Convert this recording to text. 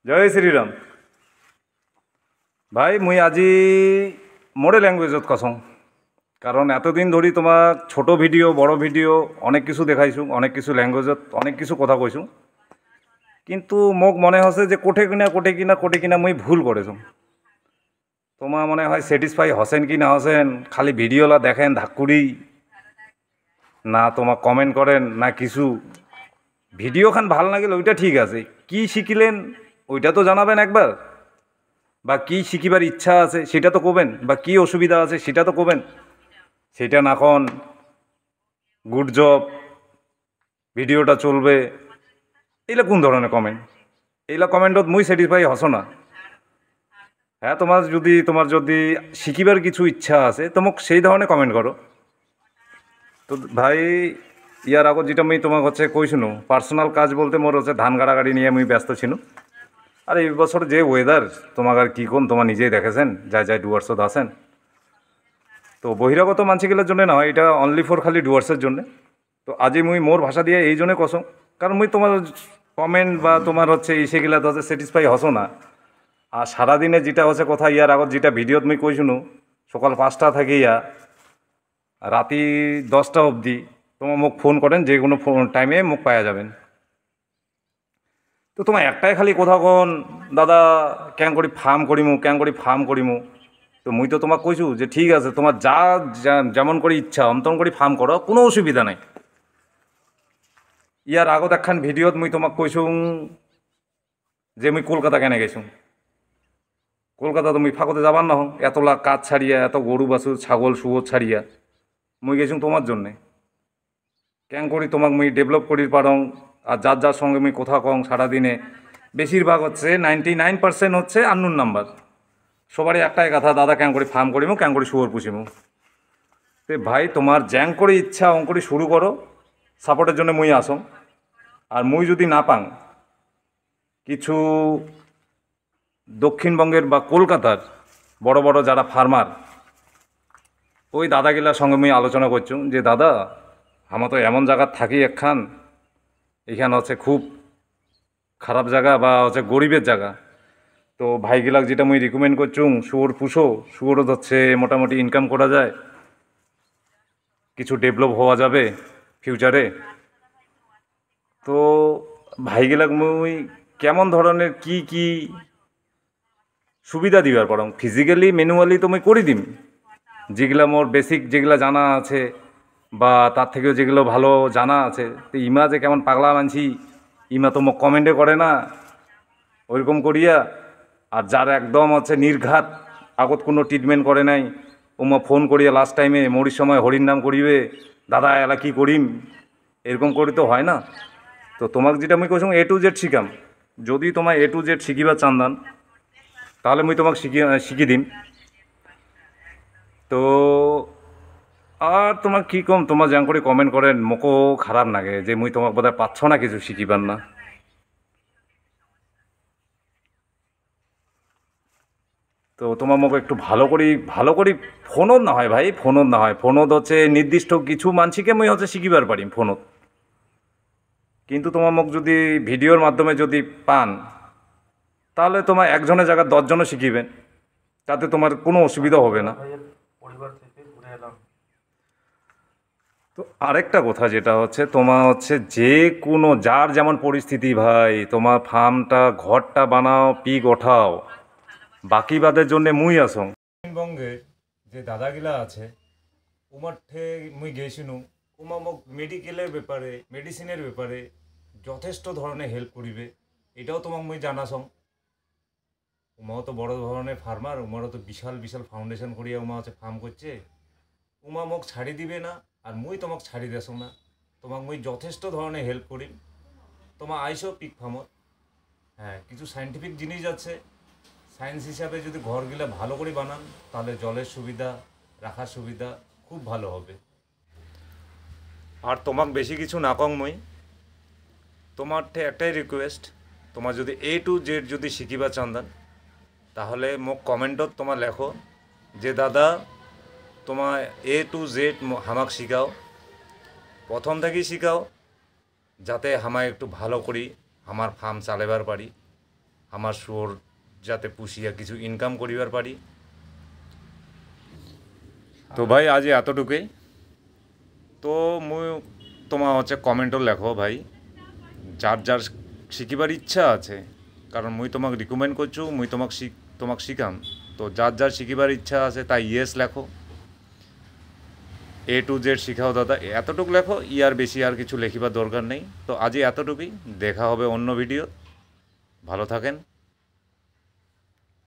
জয় শ্রীরাম ভাই। মুই আজি মোরে ল্যাঙ্গুয়েজত কসং, কারণ এতদিন ধরি তোমার ছোট ভিডিও বড় ভিডিও অনেক কিছু দেখাইছোঁ, অনেক কিছু ল্যাঙ্গুয়েজত অনেক কিছু কথা কইছোঁ, কিন্তু মোক মনে হচ্ছে যে কোটে কিনা মুই ভুল করেছোঁ। তোমার মনে হয় স্যাটিসফাই হসেন কি না হসেন, খালি ভিডিওলা দেখেন ধাক্কুরি, না তোমার কমেন্ট করেন না কিছু। ভিডিও খান ভাল লাগিল ওইটা ঠিক আছে, কি শিখিলেন ওইটা তো জানাবেন একবার, বা কি শিখিবার ইচ্ছা আছে সেটা তো কবেন, বা কি অসুবিধা আছে সেটা তো কবেন। সেটা নাখন গুড জব, ভিডিওটা চলবে, এইলা কোন ধরনের কমেন্ট? এইলা কমেন্টত মুই স্যাটিসফাই হস না। হ্যাঁ, তোমার যদি শিখিবার কিছু ইচ্ছা আছে তো মোক সেই ধরনের কমেন্ট করো। তো ভাই, ইয়ার আগত যেটা মুই তোমাক হচ্ছে কইছিনু, পার্সোনাল কাজ বলতে মোর হচ্ছে ধান গাড়াগাড়ি নিয়ে মুই ব্যস্ত ছিনু। আর এই বছর যে ওয়েদার, তোমাক আর কি কোন, তোমার নিজেই দেখেছেন, যাই ডুয়ার্সত আছেন। তো বহিরাগত মানসিগুলোর জন্য না হয়, এটা অনলি ফর খালি ডুয়ার্সের জন্য। তো আজি মুই মোর ভাষা দিয়ে এই জন্য কসং, কারণ মুই তোমার কমেন্ট বা তোমার হচ্ছে সেগুলা তো হচ্ছে স্যাটিসফাই হসো না। আর সারাদিনে যেটা হচ্ছে কথা, ইয়ার আগত যেটা ভিডিওত মুই কইছিনু, সকাল 5টা থেকে রাতি 10টা অবধি তোমার মোক ফোন করেন, যে কোনো টাইমে মোক পাওয়া যাবেন। তো তোমার একটাই খালি কথা কন, দাদা ক্যাং করি ফার্ম করিমু। তো মুই তো তোমাক কইছু যে ঠিক আছে, তোমার যেমন করে ইচ্ছা অমতন করে ফার্ম করো, কোনো অসুবিধা নাই। ইয়ার আগত একখান ভিডিওত মুই তোমাক কইছুং যে মুই কলকাতা কেনে গেছুং। কলকাতা তো মুই ফাঁকতে যাবার না হং, এতলা কাজ ছাড়িয়া, এত গরু বাছুর ছাগল শুয়োর ছাড়িয়া মুই গেছুং তোমার জন্যে। ক্যাং করি তোমাক মুই ডেভেলপ করি পারং। আর যার সঙ্গে মুই কথা কং সারাদিনে, বেশিরভাগ হচ্ছে 99% হচ্ছে আননোন নাম্বার। সবারই একটাই কথা, দাদা ক্যাং করি ফার্ম করিমু, ক্যাং করি শুয়োর পুষিমু। তে ভাই, তোমার জ্যাং করে ইচ্ছা অঙ্করি শুরু করো, সাপোর্টের জন্য মুই আসং। আর মুই যদি না পাং, কিছু দক্ষিণবঙ্গের বা কলকাতার বড় বড় যারা ফার্মার, ওই দাদাগিলার সঙ্গে মুই আলোচনা করছুম যে দাদা, আমরা তো এমন জায়গা থাকি একখান, এখানে হচ্ছে খুব খারাপ জায়গা বা হচ্ছে গরিবের জায়গা। তো ভাইগিলাক যেটা মুই রিকমেন্ড করছুম, শুয়োর পুষো, শুয়োরও হচ্ছে মোটামুটি ইনকাম করা যায়, কিছু ডেভেলপ হওয়া যাবে ফিউচারে। তো ভাইগিলাক মুই কেমন ধরনের কি সুবিধা দিবার পারং, ফিজিক্যালি ম্যানুয়ালি তো মুই করে দিম, যেগুলা মোর বেসিক যেগুলা জানা আছে, বা তার থেকেও যেগুলো ভালো জানা আছে। তো ইমা যে কেমন পাগলা মানছি, ইমা তো মোক কমেন্টে করে না ওইরকম করিয়া। আর যার একদম হচ্ছে নির্ঘাত, আগত কোনো ট্রিটমেন্ট করে নাই, ওমা ফোন করিয়া লাস্ট টাইমে মরির সময় হরির নাম করিবে, দাদা এলা কি করিম, এরকম করে তো হয় না। তো তোমাক যেটা মুই কইছুম A to Z শিখাম। যদি তোমার A to Z শিখিবার চান্দান, তাহলে মুই তোমাক শিখি দিম। তো আর তোমার কী কম, তোমার যেমন করে কমেন্ট করেন মোকও খারাপ লাগে যে মুই তোমাক বোধহয় পাচ্ছ না কিছু শিখিবার না। তো তোমার মোক একটু ভালো করি ফোনত না হয় ভাই, ফোনত হচ্ছে নির্দিষ্ট কিছু মানসিকে মুই হচ্ছে শিখিবার পারিম ফোনত। কিন্তু তোমার মোক যদি ভিডিওর মাধ্যমে যদি পান, তাহলে তোমার একজনের জায়গায় 10 জনও শিখিবেন, তাতে তোমার কোনো অসুবিধা হবে না। তো আরেকটা কথা যেটা হচ্ছে, তোমার হচ্ছে যে কোনো যার যেমন পরিস্থিতি ভাই, তোমার ফার্মটা ঘরটা বানাও, পিক ওঠাও, বাকি বাদের জন্যে মুই আসং। পশ্চিমবঙ্গের যে দাদাগিলা আছে, উমার ঠে মুই গেছিনু, উমা মোক মেডিকেলের ব্যাপারে, মেডিসিনের ব্যাপারে যথেষ্ট ধরনের হেল্প করিবে, এটাও তোমাক মুই জানাসং। উমাও তো বড় ধরনের ফার্মার, উমারও তো বিশাল ফাউন্ডেশন করিয়া উমা হচ্ছে ফার্ম করছে। উমা মোক ছাড়ি দিবে না, আর মুই তোমাক ছাড়ি দেছো না। তোমাক মুই যথেষ্ট ধরনের হেল্প করি। তোমার আইসো পিক ফার্মত। হ্যাঁ, কিছু সাইন্টিফিক জিনিস আছে, সায়েন্স হিসাবে যদি ঘরগুলা ভালো করে বানান, তাহলে জলের সুবিধা, রাখার সুবিধা খুব ভালো হবে। আর তোমাক বেশি কিছু না কং মুই, তোমার একটাই রিকোয়েস্ট, তোমার যদি A to Z যদি শিখিবা চান্দান, তাহলে মোক কমেন্টত তোমার লেখো যে দাদা তোমার A to Z হামাক শিখাও, প্রথম থেকেই শিখাও, যাতে হামায় একটু ভালো করি আমার ফার্ম চালাবার পারি, আমার শুয়োর যাতে পুষিয়া কিছু ইনকাম করিবার পারি। তো ভাই আজ এতটুকুই। তো মুই তোমার হচ্ছে কমেন্টও লেখো ভাই, যার যার শিখিবার ইচ্ছা আছে, কারণ মুই তোমাকে রিকমেন্ড করছু, মুই তোমাকে শিখাম। তো যার যার শিখিবার ইচ্ছা আছে তাই ইয়েস লেখো, A to Z শিখাও দাদা, এতটুকু লেখো, আর বেশি আর কিছু লেখিবার দরকার নেই। তো আজই এতটুকুই, দেখা হবে অন্য ভিডিও। ভালো থাকেন।